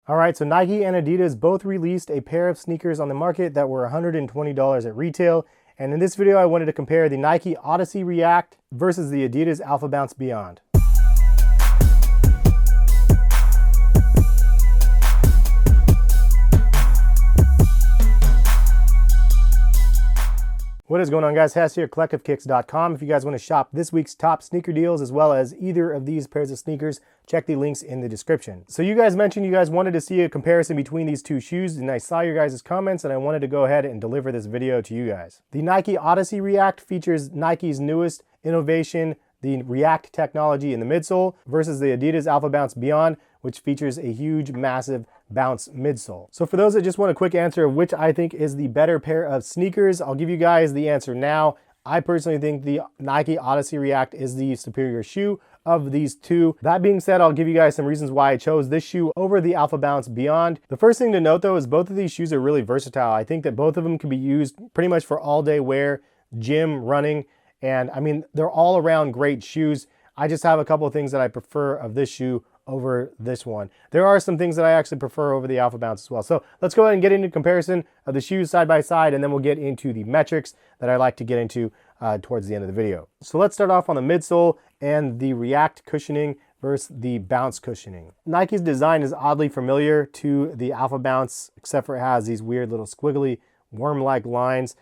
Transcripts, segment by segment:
All right, so Nike and Adidas both released a pair of sneakers on the market that were $120 at retail. And in this video, I wanted to compare the Nike Odyssey React versus the Adidas AlphaBounce Beyond. What is going on, guys? Hess here, CollectiveKicks.com. If you guys want to shop this week's top sneaker deals as well as either of these pairs of sneakers, check the links in the description. So you guys mentioned you guys wanted to see a comparison between these two shoes, and I saw your guys' comments and I wanted to go ahead and deliver this video to you guys. The Nike Odyssey React features Nike's newest innovation, the React technology in the midsole, versus the Adidas AlphaBounce Beyond, which features a huge, massive bounce midsole. So for those that just want a quick answer of which I think is the better pair of sneakers, I'll give you guys the answer now. I personally think the Nike Odyssey React is the superior shoe of these two. That being said, I'll give you guys some reasons why I chose this shoe over the AlphaBounce Beyond. The first thing to note though is both of these shoes are really versatile. I think that both of them can be used pretty much for all day wear, gym, running, and I mean, they're all around great shoes. I just have a couple of things that I prefer of this shoe over this one. There are some things that I actually prefer over the AlphaBounce as well. So let's go ahead and get into comparison of the shoes side by side, and then we'll get into the metrics that I like to get into towards the end of the video. So let's start off on the midsole and the React cushioning versus the bounce cushioning. Nike's design is oddly familiar to the AlphaBounce, except for it has these weird little squiggly worm-like lines,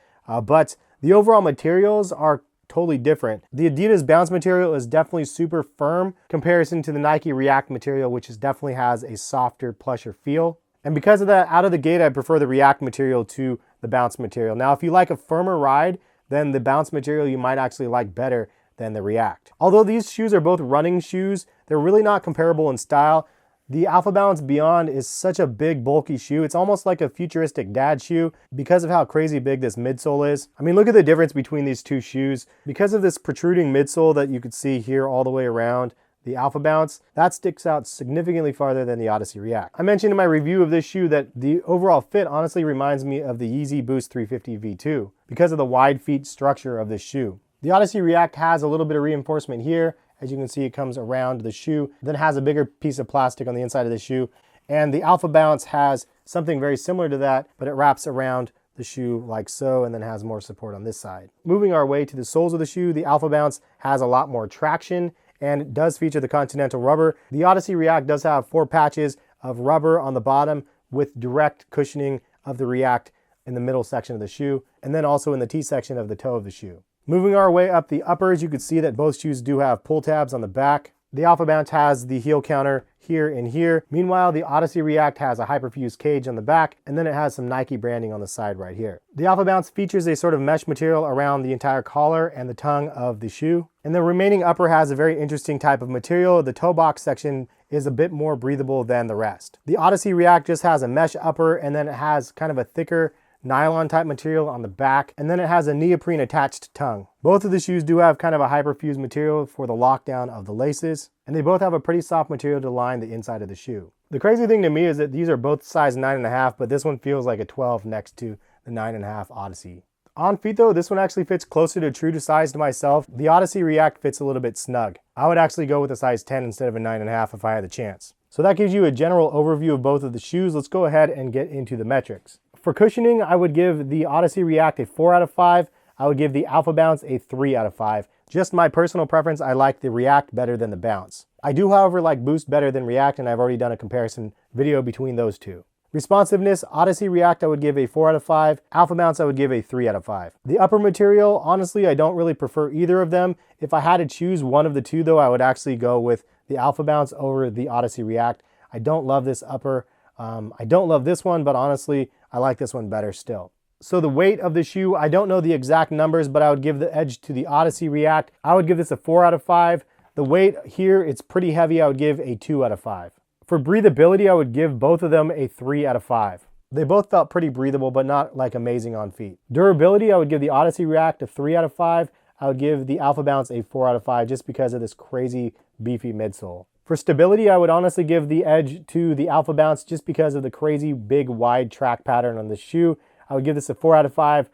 but the overall materials are totally different. The Adidas bounce material is definitely super firm in comparison to the Nike React material, which definitely has a softer, plusher feel. And because of that, out of the gate, I prefer the React material to the bounce material. Now, if you like a firmer ride, then the bounce material you might actually like better than the React. Although these shoes are both running shoes, they're really not comparable in style. The AlphaBounce Beyond is such a big, bulky shoe. It's almost like a futuristic dad shoe because of how crazy big this midsole is. I mean, look at the difference between these two shoes. Because of this protruding midsole that you could see here all the way around the AlphaBounce, that sticks out significantly farther than the Odyssey React. I mentioned in my review of this shoe that the overall fit honestly reminds me of the Yeezy Boost 350 V2 because of the wide feet structure of this shoe. The Odyssey React has a little bit of reinforcement here. As you can see, it comes around the shoe, then has a bigger piece of plastic on the inside of the shoe. And the AlphaBounce has something very similar to that, but it wraps around the shoe like so, and then has more support on this side. Moving our way to the soles of the shoe, the AlphaBounce has a lot more traction and does feature the Continental rubber. The Odyssey React does have 4 patches of rubber on the bottom with direct cushioning of the React in the middle section of the shoe, and then also in the T section of the toe of the shoe. Moving our way up the uppers, you can see that both shoes do have pull tabs on the back. The AlphaBounce has the heel counter here and here. Meanwhile, the Odyssey React has a hyperfused cage on the back, and then it has some Nike branding on the side right here. The AlphaBounce features a sort of mesh material around the entire collar and the tongue of the shoe. And the remaining upper has a very interesting type of material. The toe box section is a bit more breathable than the rest. The Odyssey React just has a mesh upper, and then it has kind of a thicker nylon type material on the back, and then it has a neoprene attached tongue. Both of the shoes do have kind of a hyperfused material for the lockdown of the laces, and they both have a pretty soft material to line the inside of the shoe. The crazy thing to me is that these are both size 9.5, but this one feels like a 12 next to the 9.5 Odyssey. On feet though, this one actually fits closer to true to size to myself. The Odyssey React fits a little bit snug. I would actually go with a size 10 instead of a 9.5 if I had the chance. So that gives you a general overview of both of the shoes. Let's go ahead and get into the metrics. For cushioning, I would give the Odyssey React a 4 out of 5. I would give the AlphaBounce a 3 out of 5. Just my personal preference, I like the React better than the Bounce. I do, however, like Boost better than React, and I've already done a comparison video between those two. Responsiveness, Odyssey React I would give a 4 out of 5. AlphaBounce I would give a 3 out of 5. The upper material, honestly, I don't really prefer either of them. If I had to choose one of the two though, I would actually go with the AlphaBounce over the Odyssey React. I don't love this upper. I don't love this one, but honestly, I like this one better still. So the weight of the shoe, I don't know the exact numbers, but I would give the edge to the Odyssey React. I would give this a 4 out of 5. The weight here, it's pretty heavy. I would give a 2 out of 5. For breathability, I would give both of them a 3 out of 5. They both felt pretty breathable, but not like amazing on feet. Durability, I would give the Odyssey React a 3 out of 5. I would give the AlphaBounce a 4 out of 5 just because of this crazy beefy midsole. For stability, I would honestly give the edge to the AlphaBounce just because of the crazy big wide track pattern on the shoe. I would give this a 4 out of 5.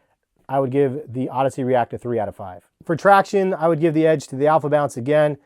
I would give the Odyssey React a 3 out of 5. For traction, I would give the edge to the AlphaBounce again,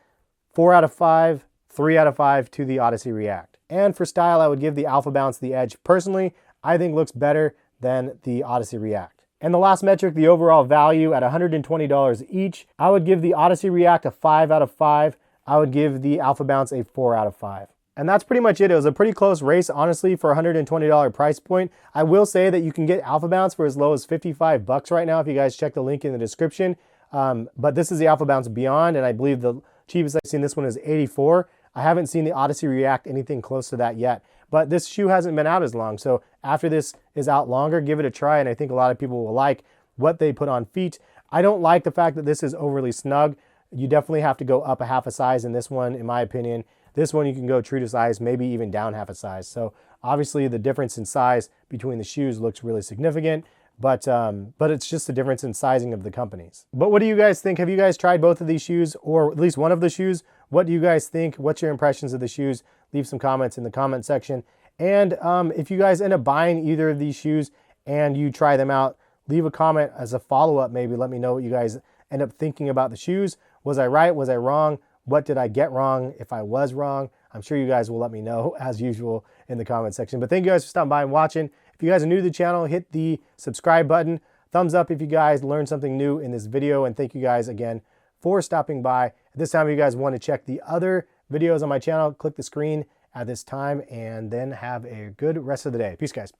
4 out of 5, 3 out of 5 to the Odyssey React. And for style, I would give the AlphaBounce the edge. Personally, I think looks better than the Odyssey React. And the last metric, the overall value at $120 each, I would give the Odyssey React a 5 out of 5. I would give the AlphaBounce a 4 out of 5. And that's pretty much it. It was a pretty close race, honestly, for a $120 price point. I will say that you can get AlphaBounce for as low as 55 bucks right now if you guys check the link in the description. But this is the AlphaBounce Beyond, and I believe the cheapest I've seen this one is 84. I haven't seen the Odyssey React anything close to that yet. But this shoe hasn't been out as long, so after this is out longer, give it a try, and I think a lot of people will like what they put on feet. I don't like the fact that this is overly snug. You definitely have to go up a half a size in this one, in my opinion. This one you can go true to size, maybe even down half a size. So obviously the difference in size between the shoes looks really significant, but it's just the difference in sizing of the companies. But what do you guys think? Have you guys tried both of these shoes, or at least one of the shoes? What do you guys think? What's your impressions of the shoes? Leave some comments in the comment section. And if you guys end up buying either of these shoes and you try them out, leave a comment as a follow-up maybe. Let me know what you guys end up thinking about the shoes. Was I right? Was I wrong? What did I get wrong? If I was wrong, I'm sure you guys will let me know as usual in the comment section. But thank you guys for stopping by and watching. If you guys are new to the channel, hit the subscribe button. Thumbs up if you guys learned something new in this video. And thank you guys again for stopping by. At this time, if you guys want to check the other videos on my channel, click the screen at this time and then have a good rest of the day. Peace, guys.